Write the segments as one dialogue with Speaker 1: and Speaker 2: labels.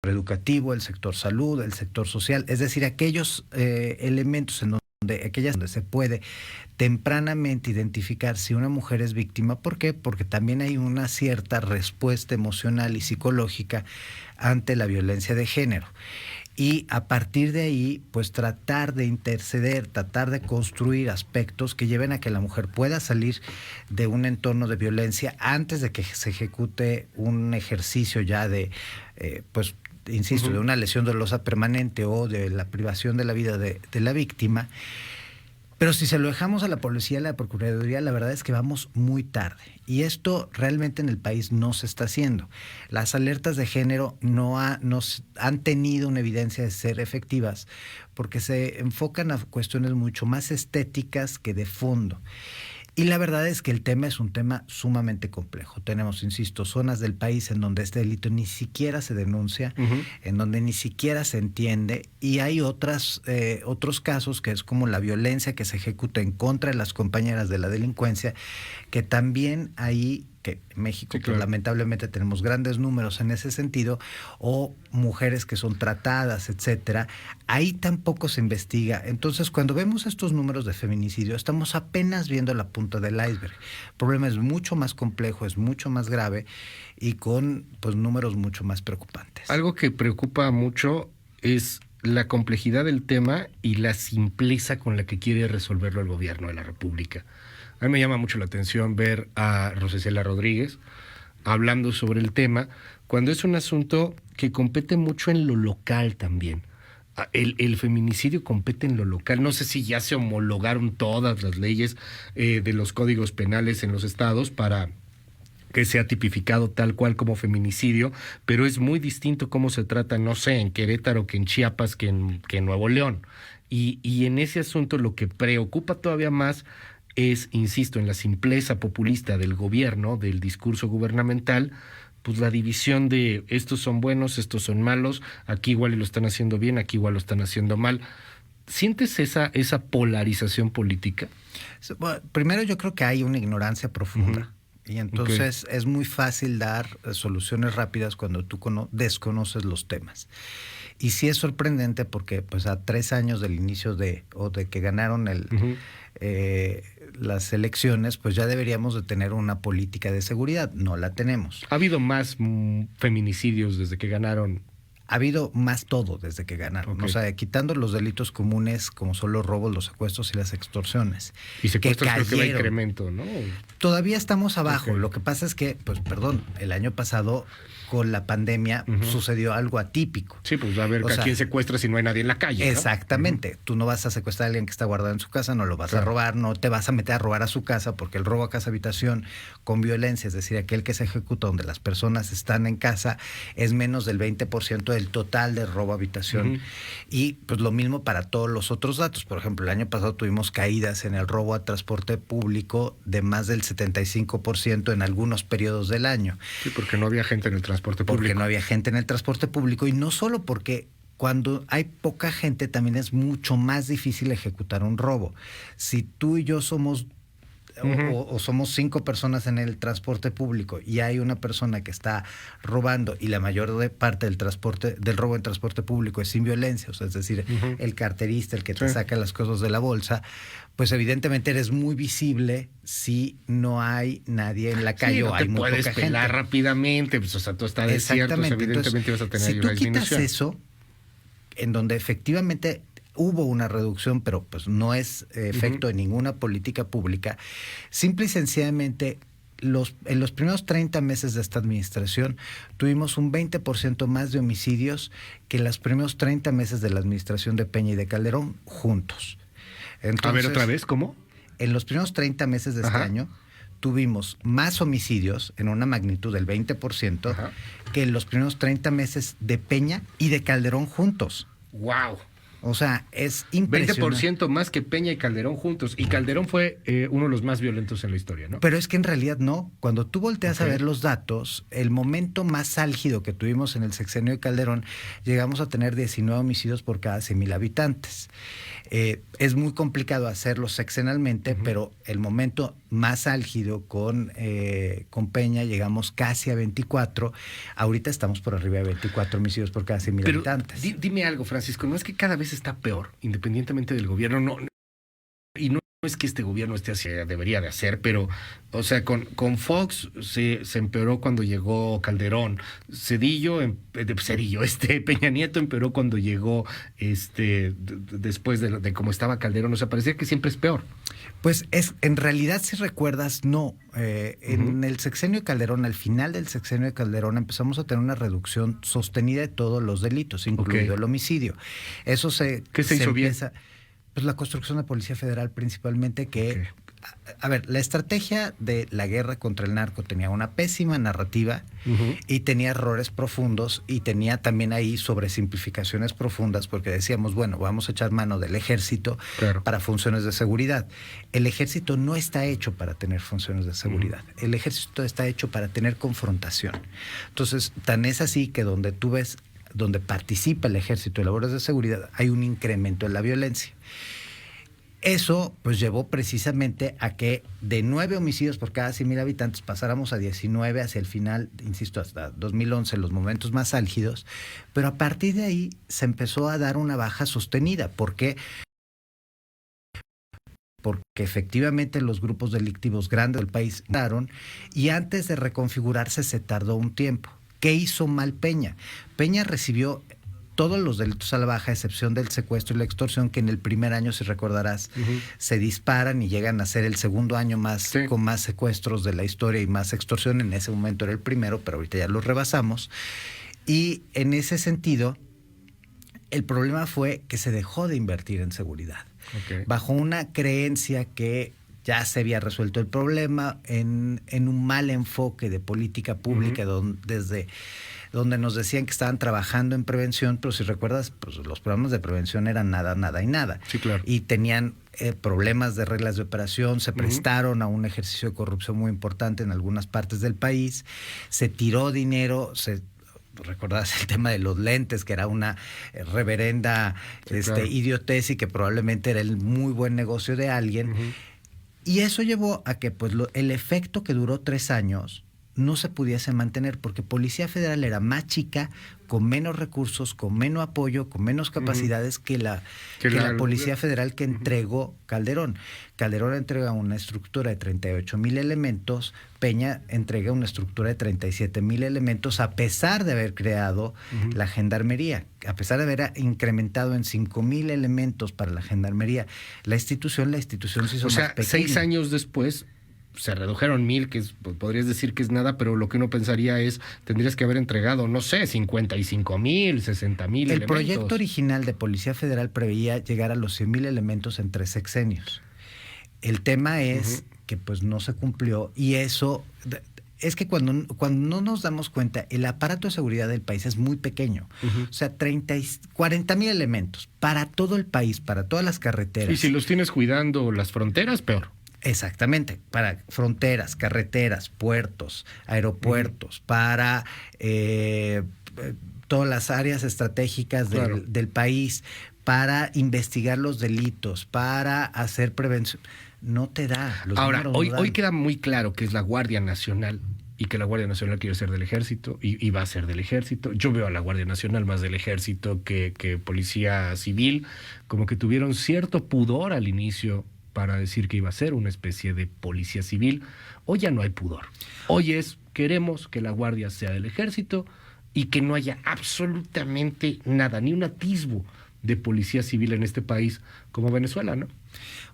Speaker 1: educativo, el sector salud, el sector social, es decir, aquellos elementos en donde se puede tempranamente identificar si una mujer es víctima. ¿Por qué? Porque también hay una cierta respuesta emocional y psicológica ante la violencia de género. Y a partir de ahí, pues tratar de interceder, tratar de construir aspectos que lleven a que la mujer pueda salir de un entorno de violencia antes de que se ejecute un ejercicio ya de, pues, insisto, de una lesión dolosa permanente o de la privación de la vida de la víctima. Pero si se lo dejamos a la policía, a la procuraduría, la verdad es que vamos muy tarde. Y esto realmente en el país no se está haciendo. Las alertas de género no han tenido una evidencia de ser efectivas porque se enfocan a cuestiones mucho más estéticas que de fondo. Y la verdad es que el tema es un tema sumamente complejo. Tenemos, insisto, zonas del país en donde este delito ni siquiera se denuncia, en donde ni siquiera se entiende, y hay otros casos que es como la violencia que se ejecuta en contra de las compañeras de la delincuencia, que también ahí, que en México, sí, claro, pues lamentablemente tenemos grandes números en ese sentido, o mujeres que son tratadas, etcétera. Ahí tampoco se investiga. Entonces, cuando vemos estos números de feminicidio, estamos apenas viendo la punta del iceberg. El problema es mucho más complejo, es mucho más grave y con, pues, números mucho más preocupantes.
Speaker 2: Algo que preocupa mucho es la complejidad del tema y la simpleza con la que quiere resolverlo el gobierno de la República. A mí me llama mucho la atención ver a Rosa Isela Rodríguez hablando sobre el tema, cuando es un asunto que compete mucho en lo local también. El feminicidio compete en lo local. No sé si ya se homologaron todas las leyes de los códigos penales en los estados para que sea tipificado tal cual como feminicidio, pero es muy distinto cómo se trata, no sé, en Querétaro que en Chiapas que en Nuevo León. Y en ese asunto lo que preocupa todavía más es, insisto, en la simpleza populista del gobierno, del discurso gubernamental, pues la división de estos son buenos, estos son malos, aquí igual lo están haciendo bien, aquí igual lo están haciendo mal. ¿Sientes esa polarización política?
Speaker 1: Bueno, primero yo creo que hay una ignorancia profunda. Y entonces es muy fácil dar soluciones rápidas cuando tú desconoces los temas. Y sí es sorprendente porque pues a 3 años del inicio de que ganaron las elecciones, pues ya deberíamos de tener una política de seguridad. No la tenemos.
Speaker 2: ¿Ha habido más feminicidios desde que ganaron?
Speaker 1: Ha habido más todo desde que ganaron. O sea, quitando los delitos comunes como son los robos, los secuestros y las extorsiones.
Speaker 2: Y secuestros creo que va incremento, ¿no?
Speaker 1: Todavía estamos abajo. Lo que pasa es que, pues perdón, el año pasado con la pandemia sucedió algo atípico.
Speaker 2: Sí, pues a ver a quién secuestra si no hay nadie en la calle,
Speaker 1: exactamente. ¿No? Tú no vas a secuestrar a alguien que está guardado en su casa, no lo vas a robar, no te vas a meter a robar a su casa, porque el robo a casa-habitación con violencia, es decir, aquel que se ejecuta donde las personas están en casa, es menos del 20% del total de robo a habitación. Y pues lo mismo para todos los otros datos. Por ejemplo, el año pasado tuvimos caídas en el robo a transporte público de más del 75% en algunos periodos del año.
Speaker 2: Sí, porque no había gente en el transporte público.
Speaker 1: Porque no había gente en el transporte público, y no solo porque cuando hay poca gente también es mucho más difícil ejecutar un robo. Si tú y yo somos o somos 5 personas en el transporte público y hay una persona que está robando y la mayor parte del robo en transporte público es sin violencia, o sea, es decir, el carterista, el que te saca las cosas de la bolsa, pues evidentemente eres muy visible si no hay nadie en la calle o hay muy poca gente.
Speaker 2: Puedes pelar rápidamente, pues, o sea, tú estás desierto, pues, evidentemente vas a tener
Speaker 1: una disminución. Si tú quitas eso, en donde efectivamente hubo una reducción, pero pues no es efecto de ninguna política pública, simple y sencillamente en los primeros 30 meses de esta administración tuvimos un 20% más de homicidios que en los primeros 30 meses de la administración de Peña y de Calderón juntos. Entonces,
Speaker 2: a ver, otra vez, ¿cómo?
Speaker 1: En los primeros 30 meses de este año tuvimos más homicidios en una magnitud del 20% que en los primeros 30 meses de Peña y de Calderón juntos.
Speaker 2: ¡Wow!
Speaker 1: O sea, es impresionante.
Speaker 2: 20% más que Peña y Calderón juntos. Y Calderón fue uno de los más violentos en la historia, ¿no?
Speaker 1: Pero es que en realidad no. Cuando tú volteas a ver los datos, el momento más álgido que tuvimos en el sexenio de Calderón, llegamos a tener 19 homicidios por cada 100,000 habitantes. Es muy complicado hacerlo sexenalmente, pero el momento más álgido con Peña llegamos casi a 24. Ahorita estamos por arriba de 24 homicidios por cada 100,000 habitantes.
Speaker 2: Dime algo, Francisco, ¿no es que cada vez está peor, independientemente del gobierno? No, y no es que este gobierno esté así, debería de hacer, pero, o sea, con Fox se empeoró cuando llegó Calderón, Peña Nieto empeoró cuando llegó, después de cómo estaba Calderón, o sea, parecía que siempre es peor.
Speaker 1: Pues en realidad, si recuerdas, no. En el sexenio de Calderón, al final del sexenio de Calderón, empezamos a tener una reducción sostenida de todos los delitos, incluido el homicidio. Eso
Speaker 2: ¿Qué se hizo bien?
Speaker 1: Pues la construcción de Policía Federal principalmente, que, a ver, la estrategia de la guerra contra el narco tenía una pésima narrativa y tenía errores profundos y tenía también ahí sobresimplificaciones profundas, porque decíamos, bueno, vamos a echar mano del ejército para funciones de seguridad. El ejército no está hecho para tener funciones de seguridad. El ejército está hecho para tener confrontación. Entonces, tan es así que donde tú ves donde participa el ejército en labores de seguridad, hay un incremento en la violencia. Eso pues llevó precisamente a que de 9 homicidios por cada 100,000 habitantes pasáramos a 19 hacia el final, insisto, hasta 2011, los momentos más álgidos, pero a partir de ahí se empezó a dar una baja sostenida. ¿Por qué? Porque efectivamente los grupos delictivos grandes del país daron, y antes de reconfigurarse se tardó un tiempo. ¿Qué hizo mal Peña? Peña recibió todos los delitos a la baja, a excepción del secuestro y la extorsión, que en el primer año, si recordarás, se disparan y llegan a ser el segundo año más con más secuestros de la historia y más extorsión. En ese momento era el primero, pero ahorita ya lo rebasamos. Y en ese sentido, el problema fue que se dejó de invertir en seguridad. Bajo una creencia que ya se había resuelto el problema, en un mal enfoque de política pública, donde nos decían que estaban trabajando en prevención, pero si recuerdas, pues los programas de prevención eran nada, nada y nada.
Speaker 2: Sí, claro.
Speaker 1: Y tenían problemas de reglas de operación, se prestaron a un ejercicio de corrupción muy importante en algunas partes del país, se tiró dinero, ¿recordás el tema de los lentes, que era una reverenda idiotez y que probablemente era el muy buen negocio de alguien? Y eso llevó a que pues el efecto que duró 3 años no se pudiese mantener, porque Policía Federal era más chica, con menos recursos, con menos apoyo, con menos capacidades que la Policía Federal que entregó Calderón. Calderón entrega una estructura de 38,000 elementos, Peña entrega una estructura de 37,000 elementos, a pesar de haber creado la Gendarmería, a pesar de haber incrementado en 5,000 elementos para la Gendarmería. La institución se hizo más pequeña. O sea,
Speaker 2: 6 años después se redujeron 1,000, que podrías decir que es nada, pero lo que uno pensaría es, tendrías que haber entregado, no sé, 55,000, 60,000 elementos.
Speaker 1: El proyecto original de Policía Federal preveía llegar a los 100,000 elementos en 3 sexenios. El tema es que pues no se cumplió, y eso es que cuando no nos damos cuenta, el aparato de seguridad del país es muy pequeño. O sea, 40,000 elementos para todo el país, para todas las carreteras.
Speaker 2: Y si los tienes cuidando las fronteras, peor.
Speaker 1: Exactamente, para fronteras, carreteras, puertos, aeropuertos, para todas las áreas estratégicas del país, para investigar los delitos, para hacer prevención. No te da.
Speaker 2: Ahora, hoy queda muy claro que es la Guardia Nacional y que la Guardia Nacional quiere ser del Ejército y va a ser del Ejército. Yo veo a la Guardia Nacional más del Ejército que Policía Civil, como que tuvieron cierto pudor al inicio para decir que iba a ser una especie de policía civil. Hoy ya no hay pudor. Hoy queremos que la Guardia sea del Ejército y que no haya absolutamente nada, ni un atisbo de policía civil en este país como Venezuela, ¿no?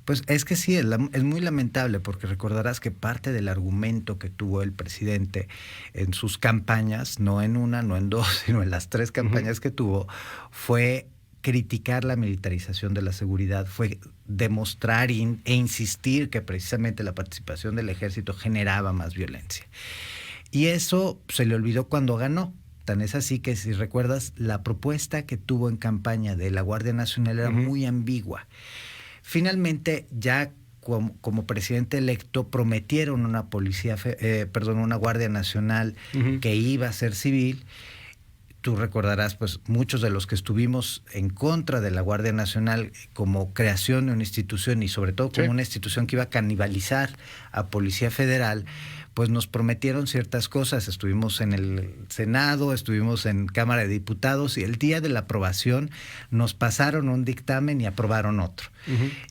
Speaker 1: Pues es que sí, es muy lamentable, porque recordarás que parte del argumento que tuvo el presidente en sus campañas, no en una, no en dos, sino en las 3 campañas que tuvo, fue criticar la militarización de la seguridad, fue demostrar e insistir que precisamente la participación del ejército generaba más violencia. Y eso se le olvidó cuando ganó. Tan es así que, si recuerdas, la propuesta que tuvo en campaña de la Guardia Nacional era muy ambigua. Finalmente, ya como presidente electo, prometieron una Guardia Nacional que iba a ser civil. tú recordarás, pues muchos de los que estuvimos en contra de la Guardia Nacional como creación de una institución y sobre todo como una institución que iba a canibalizar a Policía Federal, pues nos prometieron ciertas cosas. Estuvimos en el Senado, estuvimos en Cámara de Diputados y el día de la aprobación nos pasaron un dictamen y aprobaron otro.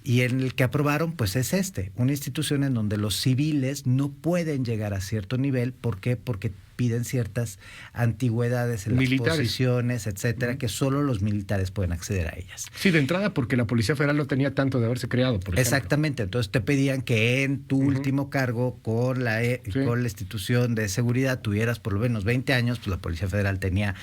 Speaker 1: Y en el que aprobaron, pues es una institución en donde los civiles no pueden llegar a cierto nivel. ¿Por qué? Porque piden ciertas antigüedades en las posiciones, etcétera, que solo los militares pueden acceder a ellas.
Speaker 2: Sí, de entrada porque la Policía Federal no tenía tanto de haberse creado, por ejemplo.
Speaker 1: Exactamente, entonces te pedían que en tu último cargo con la institución de seguridad tuvieras por lo menos 20 años, pues la Policía Federal tenía...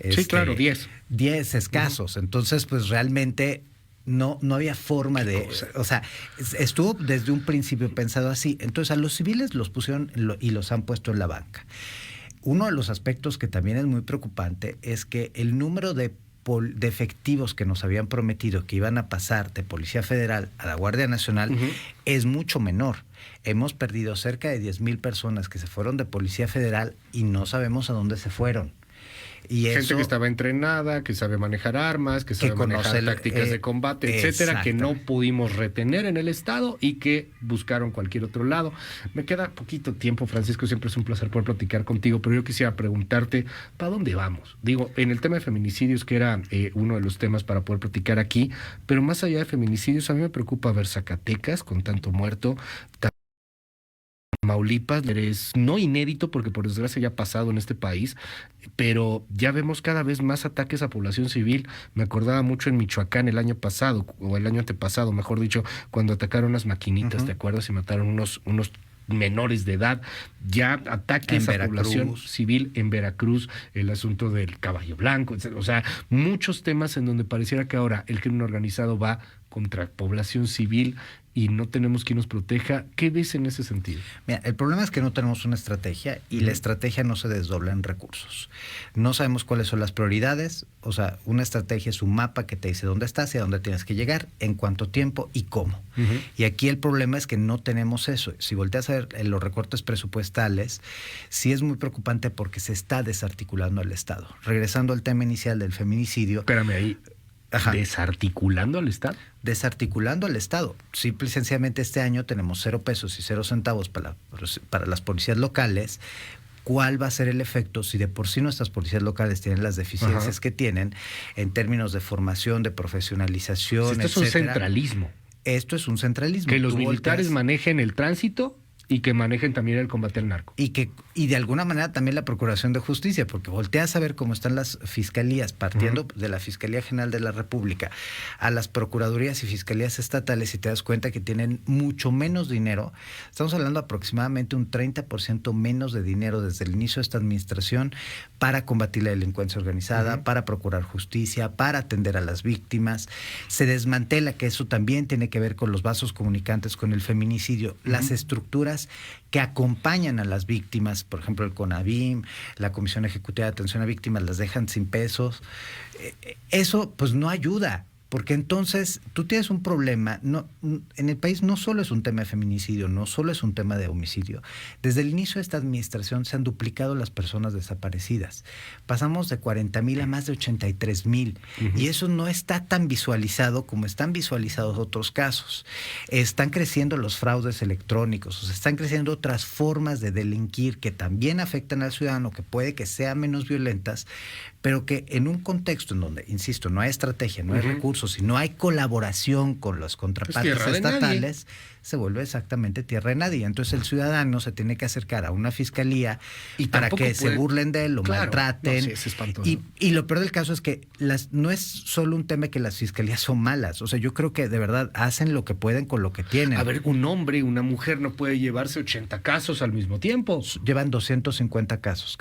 Speaker 2: sí, claro, 10.
Speaker 1: 10 escasos, entonces pues realmente... No había forma de... O sea, estuvo desde un principio pensado así. Entonces a los civiles los pusieron y los han puesto en la banca. Uno de los aspectos que también es muy preocupante es que el número de efectivos que nos habían prometido que iban a pasar de Policía Federal a la Guardia Nacional es mucho menor. Hemos perdido cerca de 10,000 personas que se fueron de Policía Federal y no sabemos a dónde se fueron. Y
Speaker 2: gente que estaba entrenada, que sabe manejar armas, que sabe manejar tácticas de combate, etcétera, que no pudimos retener en el Estado y que buscaron cualquier otro lado. Me queda poquito tiempo, Francisco, siempre es un placer poder platicar contigo, pero yo quisiera preguntarte, ¿para dónde vamos? Digo, en el tema de feminicidios, que era uno de los temas para poder platicar aquí, pero más allá de feminicidios, a mí me preocupa ver Zacatecas con tanto muerto, Tamaulipas, es no inédito porque por desgracia ya ha pasado en este país, pero ya vemos cada vez más ataques a población civil. Me acordaba mucho en Michoacán el año pasado, o el año antepasado, mejor dicho, cuando atacaron unas maquinitas, ¿te acuerdas? Y mataron unos menores de edad. Ya ataques a población civil en Veracruz, el asunto del caballo blanco, etc. O sea, muchos temas en donde pareciera que ahora el crimen organizado va contra población civil y no tenemos quien nos proteja. ¿Qué ves en ese sentido?
Speaker 1: Mira, el problema es que no tenemos una estrategia y la estrategia no se desdobla en recursos. No sabemos cuáles son las prioridades. O sea, una estrategia es un mapa que te dice dónde estás y a dónde tienes que llegar, en cuánto tiempo y cómo. Y aquí el problema es que no tenemos eso. Si volteas a ver los recortes presupuestales, sí es muy preocupante porque se está desarticulando el Estado. Regresando al tema inicial del feminicidio.
Speaker 2: Espérame ahí. ¿Desarticulando al Estado?
Speaker 1: Desarticulando al Estado. Simple y sencillamente este año tenemos 0 pesos y 0 centavos para las policías locales. ¿Cuál va a ser el efecto si de por sí nuestras policías locales tienen las deficiencias que tienen en términos de formación, de profesionalización,
Speaker 2: etcétera? Esto es un centralismo.
Speaker 1: Esto es un centralismo.
Speaker 2: Que los militares manejen el tránsito y que manejen también el combate al narco.
Speaker 1: Y de alguna manera también la Procuración de Justicia, porque volteas a ver cómo están las fiscalías, partiendo de la Fiscalía General de la República a las procuradurías y fiscalías estatales, y te das cuenta que tienen mucho menos dinero. Estamos hablando aproximadamente un 30% menos de dinero desde el inicio de esta administración para combatir la delincuencia organizada, para procurar justicia, para atender a las víctimas. Se desmantela, que eso también tiene que ver con los vasos comunicantes con el feminicidio, las estructuras que acompañan a las víctimas, por ejemplo el CONAVIM, la Comisión Ejecutiva de Atención a Víctimas, las dejan sin pesos. Eso pues no ayuda, porque entonces tú tienes un problema. En el país no solo es un tema de feminicidio, no solo es un tema de homicidio. Desde el inicio de esta administración se han duplicado las personas desaparecidas. Pasamos de 40,000 a más de 83,000. Y eso no está tan visualizado como están visualizados otros casos. Están creciendo los fraudes electrónicos, o sea, están creciendo otras formas de delinquir que también afectan al ciudadano, que puede que sean menos violentas, pero que en un contexto en donde, insisto, no hay estrategia, no hay recursos, si no hay colaboración con las contrapartes estatales, se vuelve exactamente tierra de nadie. Entonces el ciudadano se tiene que acercar a una fiscalía para que se burlen de él, lo maltraten.
Speaker 2: No, sí, es espantoso.
Speaker 1: Y lo peor del caso es que no es solo un tema que las fiscalías son malas. O sea, yo creo que de verdad hacen lo que pueden con lo que tienen.
Speaker 2: A ver, un hombre, una mujer no puede llevarse 80 casos al mismo tiempo.
Speaker 1: Llevan 250 casos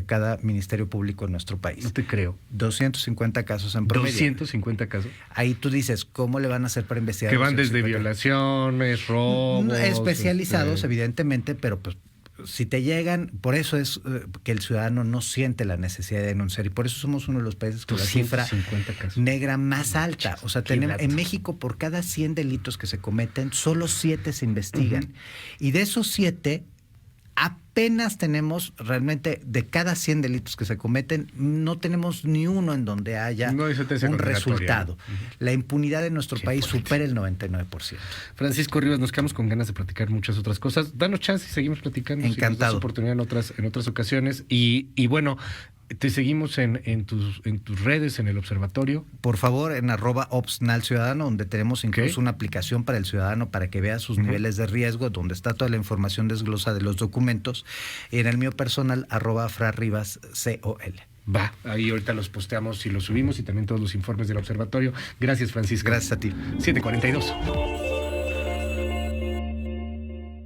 Speaker 1: cada ministerio público en nuestro país.
Speaker 2: No te creo.
Speaker 1: 250 casos en promedio.
Speaker 2: 250 casos.
Speaker 1: Ahí tú dices, ¿cómo le van a hacer para investigar?
Speaker 2: Que van desde violaciones, robos.
Speaker 1: Especializados, evidentemente, pero pues si te llegan, por eso es que el ciudadano no siente la necesidad de denunciar, y por eso somos uno de los países con la cifra negra más alta. O sea, en México, por cada 100 delitos que se cometen, solo 7 se investigan. Y de esos 7, apenas tenemos realmente de cada 100 delitos que se cometen, no tenemos ni uno en donde haya
Speaker 2: No hay sentencia
Speaker 1: un
Speaker 2: condenatoria,
Speaker 1: resultado.
Speaker 2: ¿no?
Speaker 1: La impunidad en nuestro país
Speaker 2: 100%.
Speaker 1: supera el 99%.
Speaker 2: Francisco Rivas, nos quedamos con ganas de platicar muchas otras cosas. Danos chance y seguimos platicando.
Speaker 1: Encantado.
Speaker 2: Si nos das oportunidad en otras ocasiones. Y bueno, te seguimos en tus redes, en el observatorio.
Speaker 1: Por favor, en @opsnalciudadano, donde tenemos incluso una aplicación para el ciudadano para que vea sus niveles de riesgo, donde está toda la información desglosada de los documentos. Y en el mío personal, @FraRivasCOL.
Speaker 2: Va, ahí ahorita los posteamos y los subimos y también todos los informes del observatorio. Gracias, Francisco.
Speaker 1: Gracias a ti.
Speaker 2: 7:42.